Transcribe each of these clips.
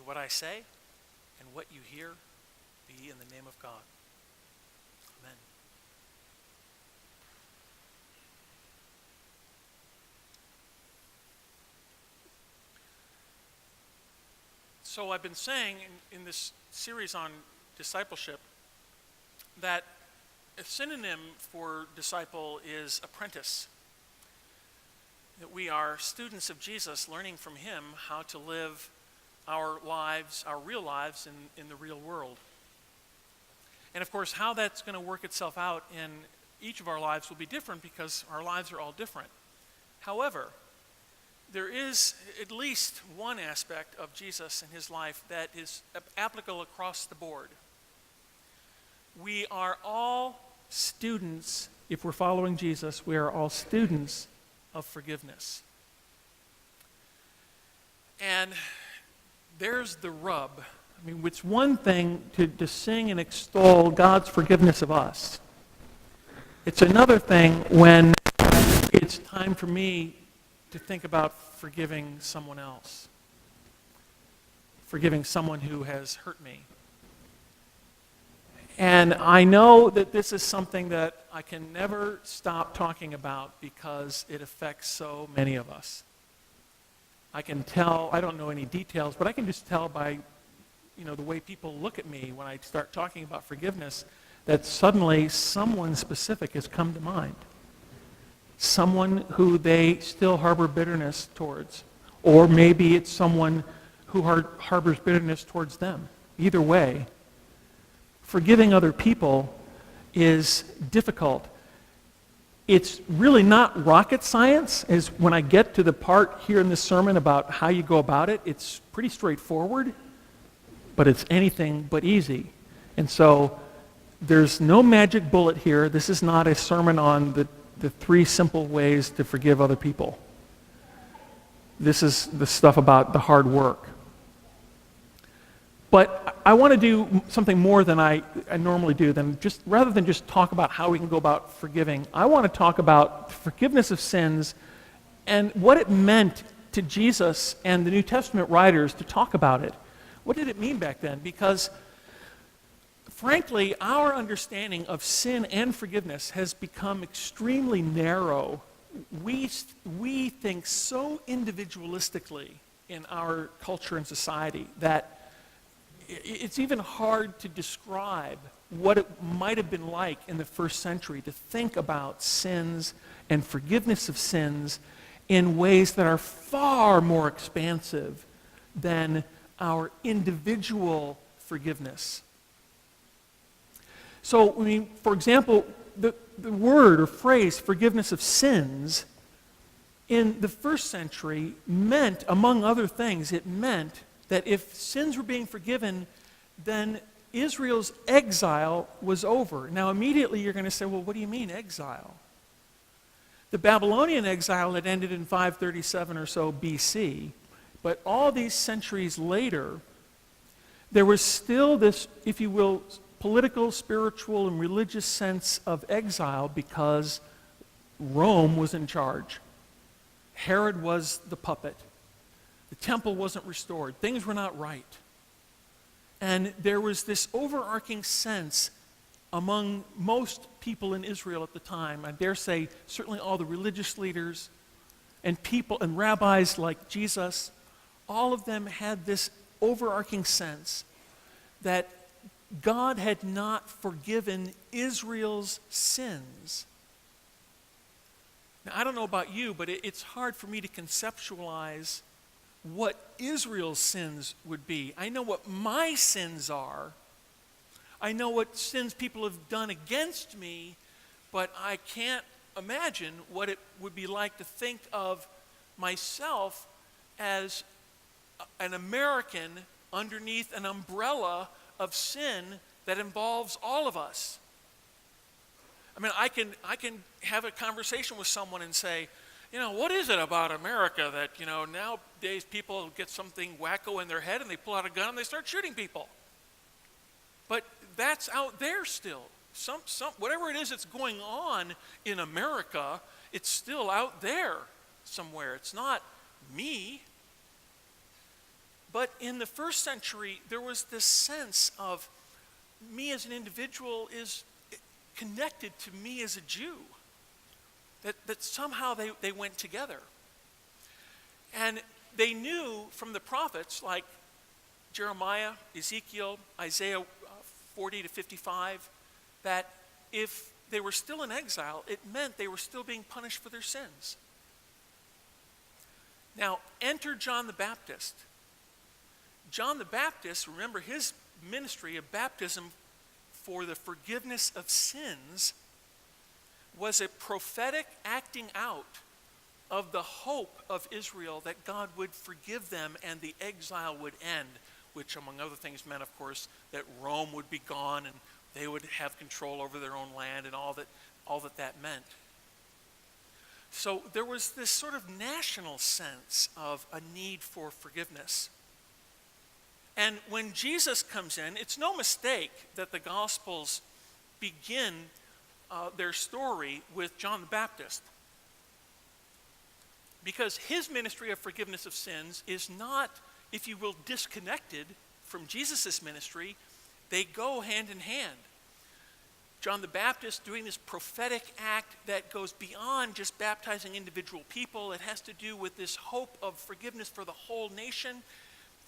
what I say and what you hear be in the name of God. Amen. So I've been saying in this series on discipleship that a synonym for disciple is apprentice. That we are students of Jesus learning from him how to live our lives, our real lives in the real world. And of course, how that's going to work itself out in each of our lives will be different because our lives are all different. However, there is at least one aspect of Jesus and his life that is applicable across the board. We are all students, if we're following Jesus, we are all students of forgiveness. And there's the rub. I mean, it's one thing to sing and extol God's forgiveness of us. It's another thing when it's time for me to think about forgiving someone else, forgiving someone who has hurt me. And I know that this is something that I can never stop talking about because it affects so many of us. I can tell, I don't know any details, but I can just tell by, the way people look at me when I start talking about forgiveness, that suddenly someone specific has come to mind. Someone who they still harbor bitterness towards. Or maybe it's someone who harbors bitterness towards them. Either way, forgiving other people is difficult. It's really not rocket science. As when I get to the part here in this sermon about how you go about it, it's pretty straightforward, but it's anything but easy. And so there's no magic bullet here. This is not a sermon on the 3 simple ways to forgive other people. This is the stuff about the hard work. But I want to do something more than I normally do. Rather than just talk about how we can go about forgiving, I want to talk about forgiveness of sins and what it meant to Jesus and the New Testament writers to talk about it. What did it mean back then? Because frankly, our understanding of sin and forgiveness has become extremely narrow. We think so individualistically in our culture and society that it's even hard to describe what it might have been like in the first century to think about sins and forgiveness of sins in ways that are far more expansive than our individual forgiveness. So, for example, the word or phrase forgiveness of sins in the first century meant, among other things, it meant that if sins were being forgiven, then Israel's exile was over. Now, immediately you're going to say, well, what do you mean exile? The Babylonian exile had ended in 537 or so BC, but all these centuries later, there was still this, if you will, political, spiritual, and religious sense of exile because Rome was in charge. Herod was the puppet. The temple wasn't restored. Things were not right. And there was this overarching sense among most people in Israel at the time, I dare say certainly all the religious leaders and people and rabbis like Jesus, all of them had this overarching sense that God had not forgiven Israel's sins. Now, I don't know about you, but it's hard for me to conceptualize what Israel's sins would be. I know what my sins are. I know what sins people have done against me, but I can't imagine what it would be like to think of myself as an American underneath an umbrella of sin that involves all of us. I can have a conversation with someone and say, what is it about America that, nowadays people get something wacko in their head and they pull out a gun and they start shooting people? But that's out there still. Whatever it is that's going on in America, it's still out there somewhere. It's not me. But in the first century, there was this sense of me as an individual is connected to me as a Jew. That somehow they went together. And they knew from the prophets like Jeremiah, Ezekiel, Isaiah 40 to 55, that if they were still in exile, it meant they were still being punished for their sins. Now, enter John the Baptist. John the Baptist, remember his ministry of baptism for the forgiveness of sins was a prophetic acting out of the hope of Israel that God would forgive them and the exile would end, which among other things meant, of course, that Rome would be gone and they would have control over their own land and all that meant. So there was this sort of national sense of a need for forgiveness. And when Jesus comes in, it's no mistake that the Gospels begin their story with John the Baptist. Because his ministry of forgiveness of sins is not, if you will, disconnected from Jesus' ministry. They go hand in hand. John the Baptist doing this prophetic act that goes beyond just baptizing individual people. It has to do with this hope of forgiveness for the whole nation,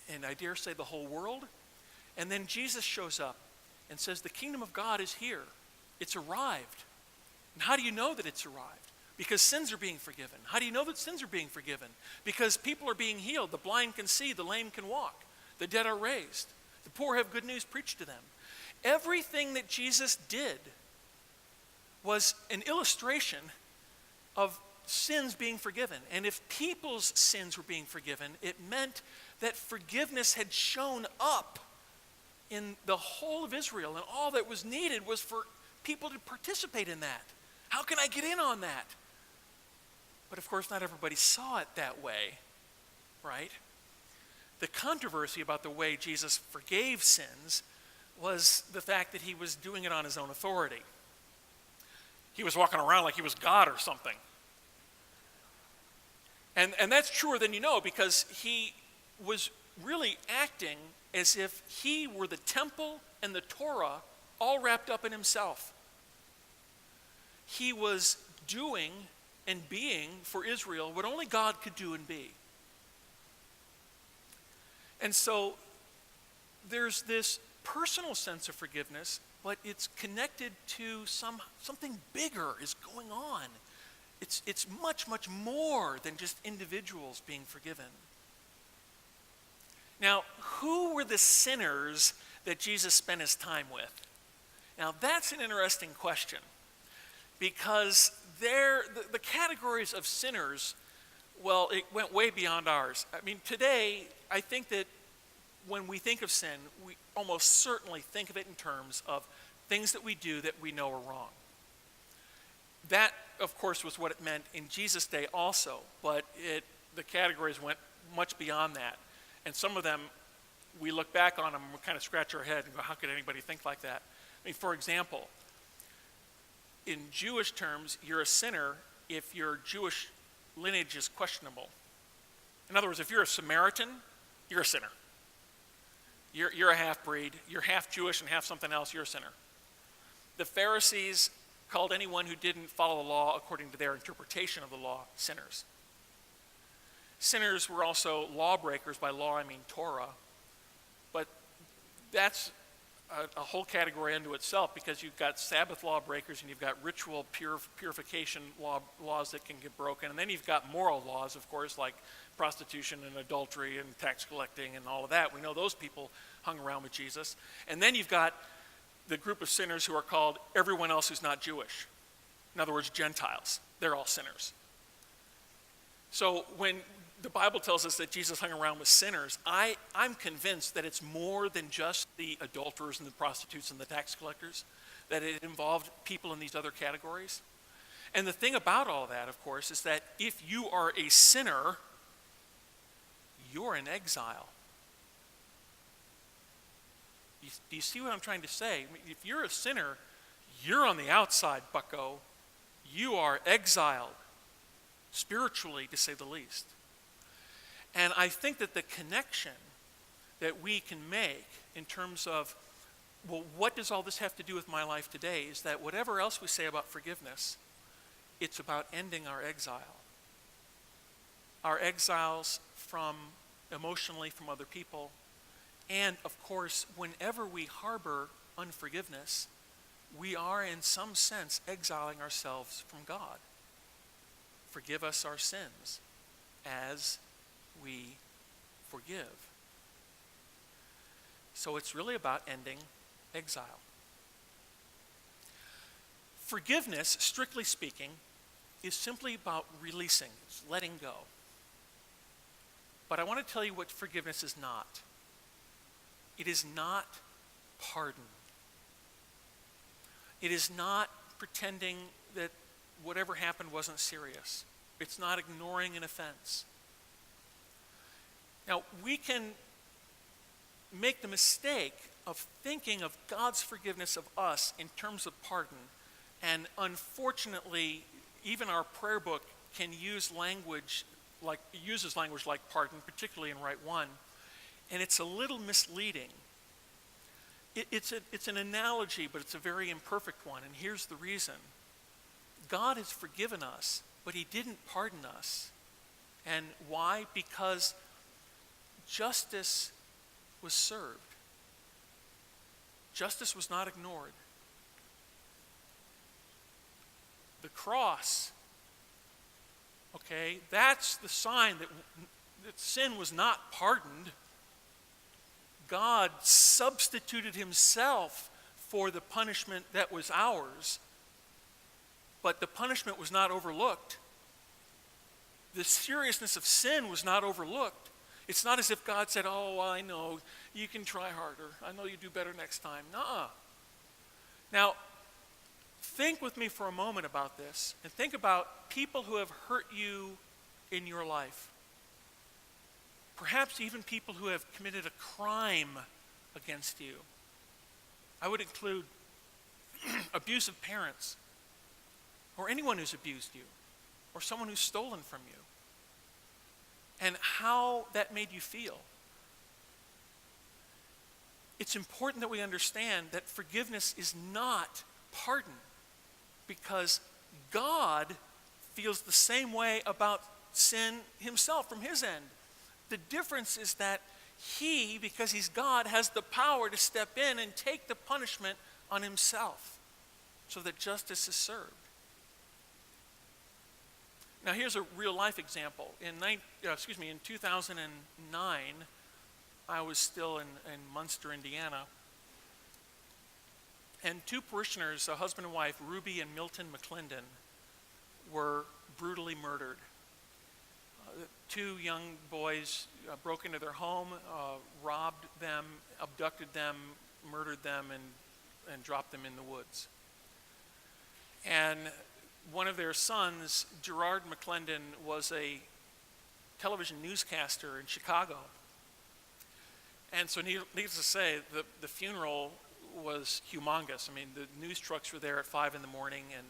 and I dare say the whole world. And then Jesus shows up and says, the kingdom of God is here. It's arrived. And how do you know that it's arrived? Because sins are being forgiven. How do you know that sins are being forgiven? Because people are being healed. The blind can see, the lame can walk. The dead are raised. The poor have good news preached to them. Everything that Jesus did was an illustration of sins being forgiven. And if people's sins were being forgiven, it meant that forgiveness had shown up in the whole of Israel, and all that was needed was for people to participate in that. How can I get in on that? But of course, not everybody saw it that way, right? The controversy about the way Jesus forgave sins was the fact that he was doing it on his own authority. He was walking around like he was God or something. And that's truer than you know, because he was really acting as if he were the temple and the Torah all wrapped up in himself. He was doing and being for Israel what only God could do and be. And so there's this personal sense of forgiveness, but it's connected to something bigger is going on. It's much, much more than just individuals being forgiven. Now, who were the sinners that Jesus spent his time with? Now, that's an interesting question, because the categories of sinners, well, it went way beyond ours. I mean, today, I think that when we think of sin, we almost certainly think of it in terms of things that we do that we know are wrong. That, of course, was what it meant in Jesus' day also, but the categories went much beyond that. And some of them, we look back on them and we kind of scratch our head and go, how could anybody think like that? I mean, for example, in Jewish terms, you're a sinner if your Jewish lineage is questionable. In other words, if you're a Samaritan, you're a sinner. You're a half-breed. You're half Jewish and half something else. You're a sinner. The Pharisees called anyone who didn't follow the law according to their interpretation of the law sinners. Sinners were also lawbreakers. By law, I mean Torah. But that's a whole category unto itself, because you've got Sabbath lawbreakers and you've got ritual purification laws that can get broken. And then you've got moral laws, of course, like prostitution and adultery and tax collecting and all of that. We know those people hung around with Jesus. And then you've got the group of sinners who are called everyone else who's not Jewish. In other words, Gentiles. They're all sinners. So when the Bible tells us that Jesus hung around with sinners, I'm convinced that it's more than just the adulterers and the prostitutes and the tax collectors, that it involved people in these other categories. And the thing about all that, of course, is that if you are a sinner, you're in exile. Do you see what I'm trying to say? I mean, if you're a sinner, you're on the outside, bucko. You are exiled, spiritually, to say the least. And I think that the connection that we can make in terms of, well, what does all this have to do with my life today, is that whatever else we say about forgiveness, it's about ending our exile. Our exiles emotionally from other people. And of course, whenever we harbor unforgiveness, we are in some sense exiling ourselves from God. Forgive us our sins as we forgive. So it's really about ending exile. Forgiveness, strictly speaking, is simply about releasing, it's letting go. But I want to tell you what forgiveness is not. It is not pardon. It is not pretending that whatever happened wasn't serious. It's not ignoring an offense. Now, we can make the mistake of thinking of God's forgiveness of us in terms of pardon, and unfortunately, even our prayer book can uses language like pardon, particularly in Rite 1, and it's a little misleading. It's an analogy, but it's a very imperfect one, and here's the reason. God has forgiven us, but he didn't pardon us. And why? Because justice was served. Justice was not ignored. The cross, okay, that's the sign that sin was not pardoned. God substituted himself for the punishment that was ours, but the punishment was not overlooked. The seriousness of sin was not overlooked. It's not as if God said, oh, I know, you can try harder. I know you do better next time. Nuh-uh. Now, think with me for a moment about this, and think about people who have hurt you in your life. Perhaps even people who have committed a crime against you. I would include abusive parents, or anyone who's abused you, or someone who's stolen from you, and how that made you feel. It's important that we understand that forgiveness is not pardon, because God feels the same way about sin himself from his end. The difference is that he, because he's God, has the power to step in and take the punishment on himself so that justice is served. Now here's a real life example. In 2009, I was still in Munster, Indiana, and two parishioners, a husband and wife, Ruby and Milton McClendon, were brutally murdered. Two young boys broke into their home, robbed them, abducted them, murdered them, and dropped them in the woods. And one of their sons, Gerard McClendon, was a television newscaster in Chicago. And so needless to say, the funeral was humongous. I mean, the news trucks were there at 5 in the morning, and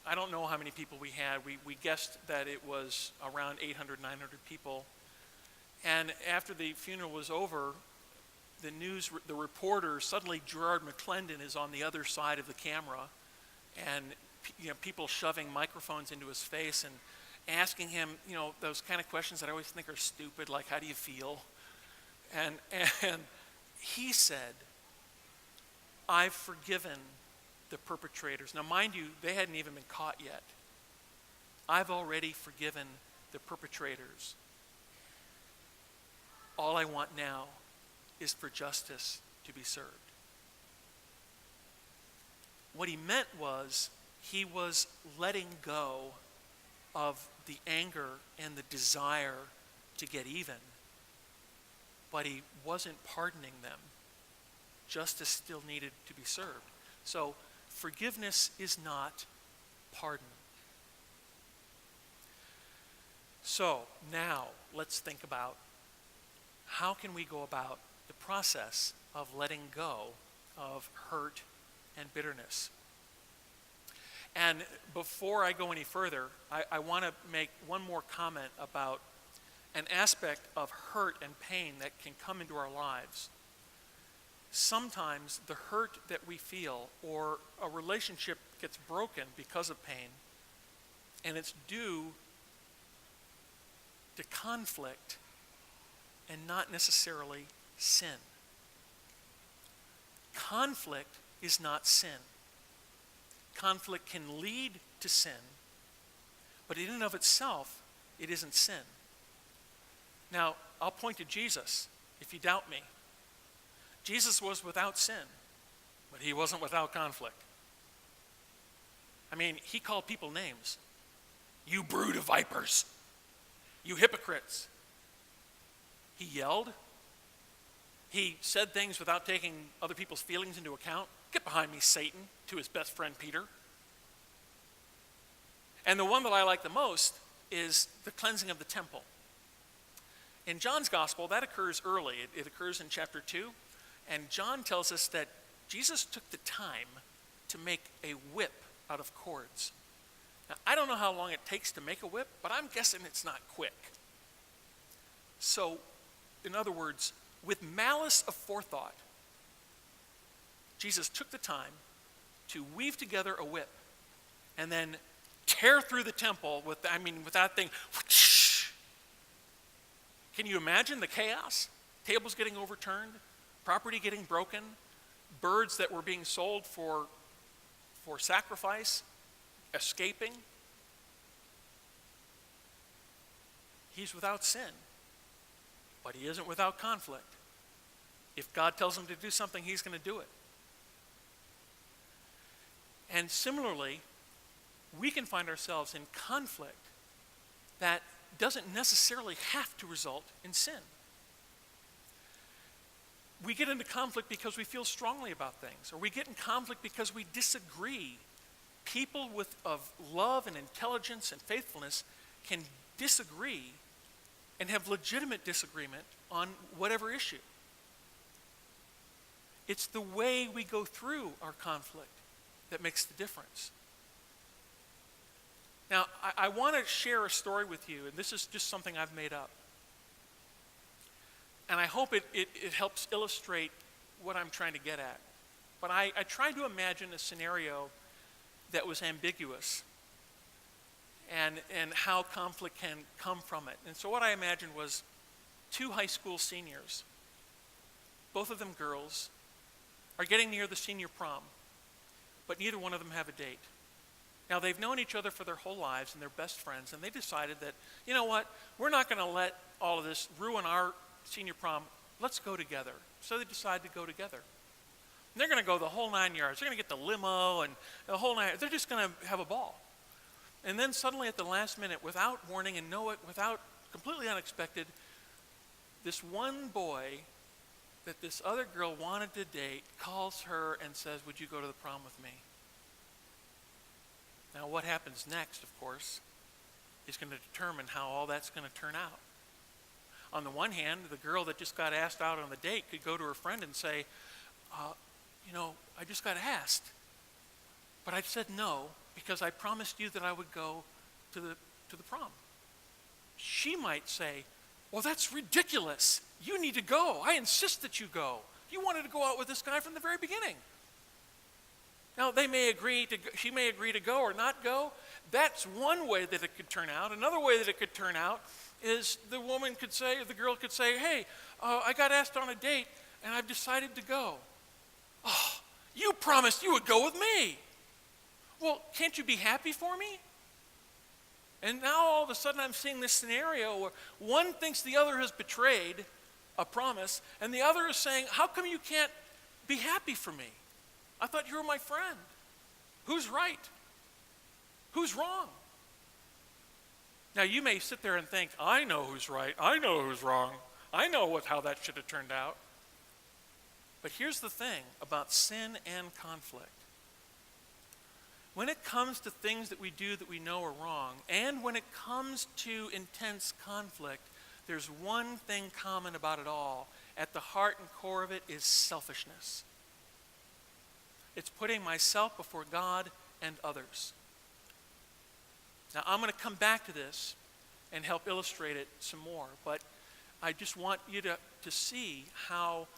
I don't know how many people we had. We guessed that it was around 800, 900 people. And after the funeral was over, the reporter, suddenly Gerard McClendon is on the other side of the camera, and people shoving microphones into his face and asking him, those kind of questions that I always think are stupid, like, how do you feel? And he said, I've forgiven the perpetrators. Now, mind you, they hadn't even been caught yet. I've already forgiven the perpetrators. All I want now is for justice to be served. What he meant was he was letting go of the anger and the desire to get even, but he wasn't pardoning them. Justice still needed to be served. So forgiveness is not pardon. So now let's think about how can we go about the process of letting go of hurt and bitterness. And before I go any further, I want to make one more comment about an aspect of hurt and pain that can come into our lives, sometimes the hurt that we feel or a relationship gets broken because of pain, and it's due to conflict and not necessarily sin. Conflict is not sin. Conflict can lead to sin, but in and of itself, it isn't sin. Now, I'll point to Jesus if you doubt me. Jesus was without sin, but he wasn't without conflict. I mean, he called people names. You brood of vipers. You hypocrites. He yelled. He said things without taking other people's feelings into account. Get behind me, Satan, to his best friend Peter. And the one that I like the most is the cleansing of the temple. In John's gospel, that occurs early. It occurs in chapter 2. And John tells us that Jesus took the time to make a whip out of cords. Now, I don't know how long it takes to make a whip, but I'm guessing it's not quick. So, in other words, with malice aforethought, Jesus took the time to weave together a whip and then tear through the temple with that thing. Whoosh. Can you imagine the chaos? Tables getting overturned, property getting broken, birds that were being sold for sacrifice escaping. He's without sin, but he isn't without conflict. If God tells him to do something, he's going to do it. And similarly, we can find ourselves in conflict that doesn't necessarily have to result in sin. We get into conflict because we feel strongly about things, or we get in conflict because we disagree. People of love and intelligence and faithfulness can disagree and have legitimate disagreement on whatever issue. It's the way we go through our conflict that makes the difference. Now, I want to share a story with you, and this is just something I've made up. And I hope it helps illustrate what I'm trying to get at. But I tried to imagine a scenario that was ambiguous and how conflict can come from it. And so what I imagined was two high school seniors, both of them girls, are getting near the senior prom, but neither one of them have a date. Now, they've known each other for their whole lives and they're best friends, and they decided that, you know what, we're not going to let all of this ruin our senior prom. Let's go together. So they decide to go together. And they're going to go the whole 9 yards. They're going to get the limo and the whole 9. They're just going to have a ball. And then suddenly at the last minute, without warning and without completely unexpected, this one boy that this other girl wanted to date calls her and says, "Would you go to the prom with me?" Now, what happens next, of course, is going to determine how all that's going to turn out. On the one hand, the girl that just got asked out on the date could go to her friend and say, I just got asked, but I said no because I promised you that I would go to the prom. She might say, "Well, that's ridiculous. You need to go. I insist that you go. You wanted to go out with this guy from the very beginning." Now, she may agree to go or not go. That's one way that it could turn out. Another way that it could turn out is the girl could say, "Hey, I got asked on a date and I've decided to go." "Oh, you promised you would go with me." "Well, can't you be happy for me?" And now all of a sudden I'm seeing this scenario where one thinks the other has betrayed a promise and the other is saying, "How come you can't be happy for me? I thought you were my friend." Who's right? Who's wrong? Now, you may sit there and think, "I know who's right. I know who's wrong. I know how that should have turned out." But here's the thing about sin and conflict. When it comes to things that we do that we know are wrong, and when it comes to intense conflict, there's one thing common about it all. At the heart and core of it is selfishness. It's putting myself before God and others. Now, I'm going to come back to this and help illustrate it some more. But I just want you to see how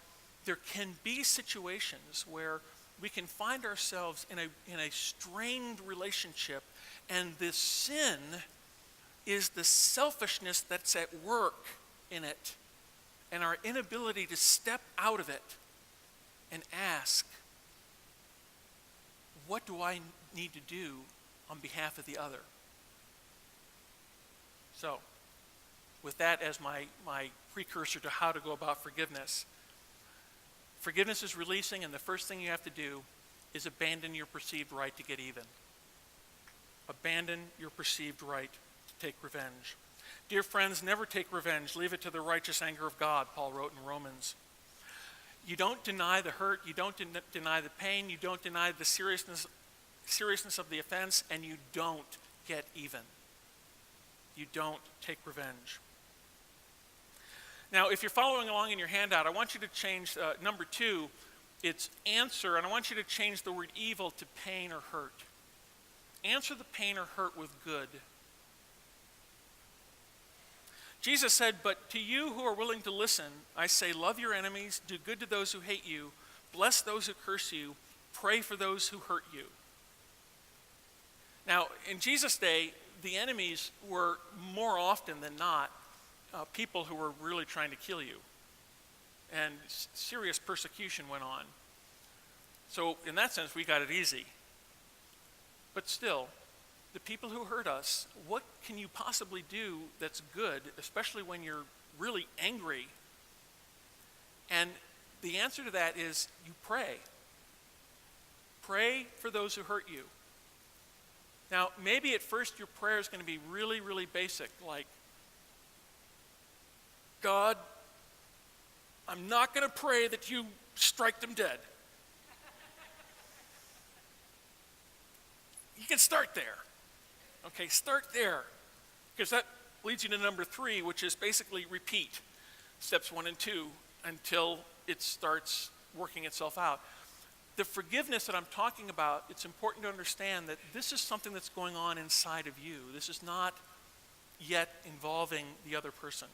there can be situations where we can find ourselves in a strained relationship, and this sin is the selfishness that's at work in it, and our inability to step out of it and ask, what do I need to do on behalf of the other? So, with that as my precursor to how to go about forgiveness, forgiveness is releasing, and the first thing you have to do is abandon your perceived right to get even. Abandon your perceived right to take revenge. Dear friends, never take revenge. Leave it to the righteous anger of God, Paul wrote in Romans. You don't deny the hurt. You don't deny the pain. You don't deny the seriousness of the offense, and you don't get even. You don't take revenge. Now, if you're following along in your handout, I want you to change number 2, it's answer, and I want you to change the word evil to pain or hurt. Answer the pain or hurt with good. Jesus said, but to you who are willing to listen, I say, love your enemies, do good to those who hate you, bless those who curse you, pray for those who hurt you. Now, in Jesus' day, the enemies were more often than not people who were really trying to kill you. And serious persecution went on. So in that sense, we got it easy. But still, the people who hurt us, what can you possibly do that's good, especially when you're really angry? And the answer to that is you pray. Pray for those who hurt you. Now, maybe at first your prayer is going to be really, really basic, like, God, I'm not going to pray that you strike them dead. You can start there. Okay, start there. Because that leads you to number 3, which is basically repeat steps 1 and 2 until it starts working itself out. The forgiveness that I'm talking about, it's important to understand that this is something that's going on inside of you. This is not yet involving the other person.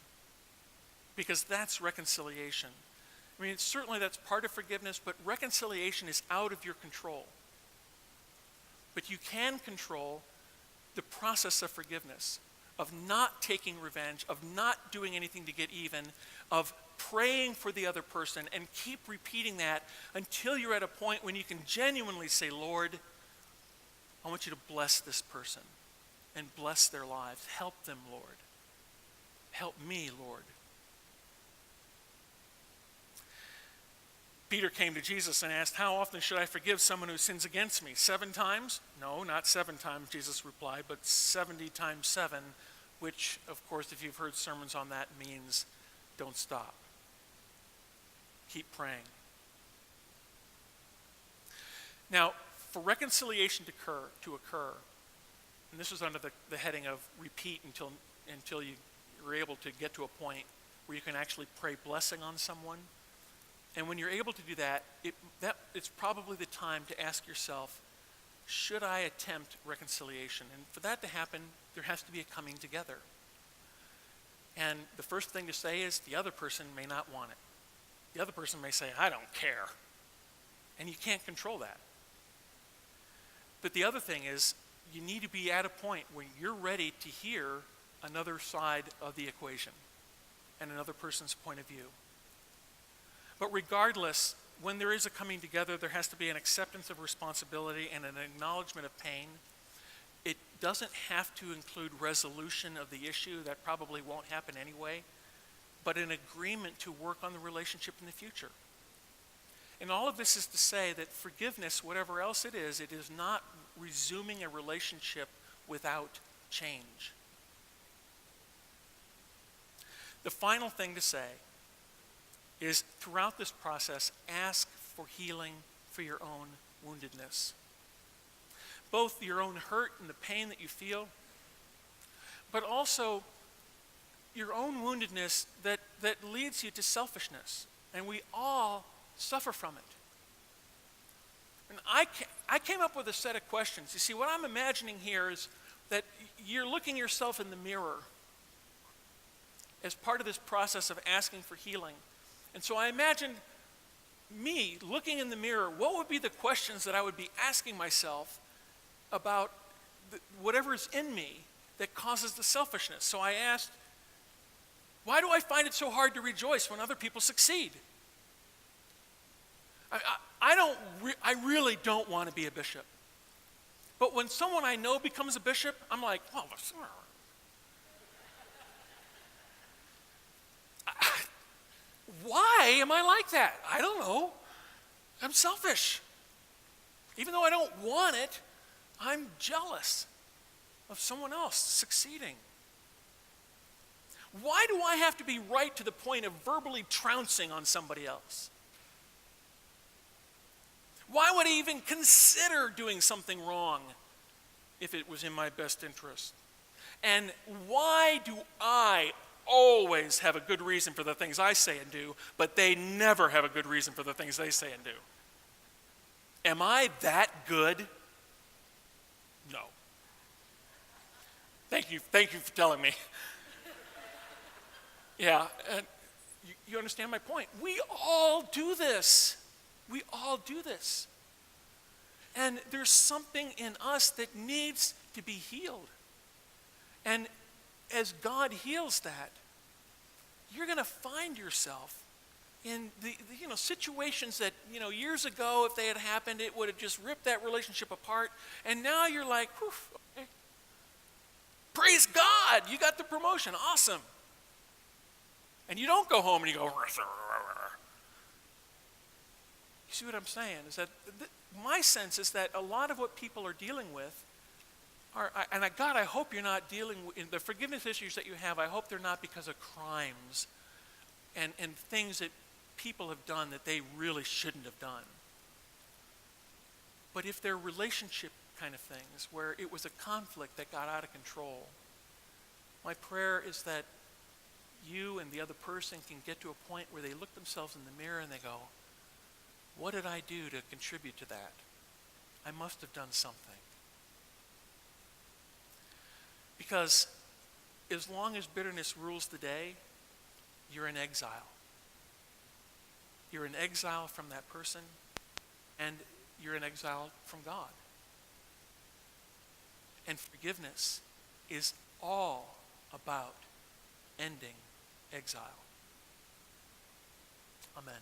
Because that's reconciliation. I mean, certainly that's part of forgiveness, but reconciliation is out of your control. But you can control the process of forgiveness, of not taking revenge, of not doing anything to get even, of praying for the other person, and keep repeating that until you're at a point when you can genuinely say, Lord, I want you to bless this person and bless their lives. Help them, Lord. Help me, Lord. Peter came to Jesus and asked, how often should I forgive someone who sins against me? 7 times? No, not 7 times, Jesus replied, but 70 times 7, which, of course, if you've heard sermons on that, means don't stop. Keep praying. Now, for reconciliation to occur, and this is under the heading of repeat until you're able to get to a point where you can actually pray blessing on someone. And when you're able to do that, it's probably the time to ask yourself, should I attempt reconciliation? And for that to happen, there has to be a coming together. And the first thing to say is the other person may not want it. The other person may say, I don't care. And you can't control that. But the other thing is, you need to be at a point where you're ready to hear another side of the equation and another person's point of view. But regardless, when there is a coming together, there has to be an acceptance of responsibility and an acknowledgement of pain. It doesn't have to include resolution of the issue. That probably won't happen anyway. But an agreement to work on the relationship in the future. And all of this is to say that forgiveness, whatever else it is not resuming a relationship without change. The final thing to say is throughout this process, ask for healing for your own woundedness. Both your own hurt and the pain that you feel, but also your own woundedness that leads you to selfishness. And we all suffer from it. And I came up with a set of questions. You see, what I'm imagining here is that you're looking yourself in the mirror as part of this process of asking for healing. And so I imagined me looking in the mirror, what would be the questions that I would be asking myself about whatever is in me that causes the selfishness. So I asked, why do I find it so hard to rejoice when other people succeed? I really don't want to be a bishop. But when someone I know becomes a bishop, I'm like, oh, why am I like that? I don't know. I'm selfish. Even though I don't want it, I'm jealous of someone else succeeding. Why do I have to be right to the point of verbally trouncing on somebody else? Why would I even consider doing something wrong if it was in my best interest? And why do I always have a good reason for the things I say and do, but they never have a good reason for the things they say and do? Am I that good? No. Thank you for telling me. Yeah, and you understand my point. We all do this. We all do this. And there's something in us that needs to be healed. And as God heals that, you're going to find yourself in the situations that, years ago, if they had happened, it would have just ripped that relationship apart. And now you're like, whew, okay. Praise God, you got the promotion, awesome. And you don't go home and you go, you see what I'm saying? Is that my sense is that a lot of what people are dealing with God, I hope you're not dealing with the forgiveness issues that you have. I hope they're not because of crimes and things that people have done that they really shouldn't have done. But if they're relationship kind of things where it was a conflict that got out of control, my prayer is that you and the other person can get to a point where they look themselves in the mirror and they go, what did I do to contribute to that? I must have done something. Because as long as bitterness rules the day, you're in exile. You're in exile from that person, and you're in exile from God. And forgiveness is all about ending exile. Amen.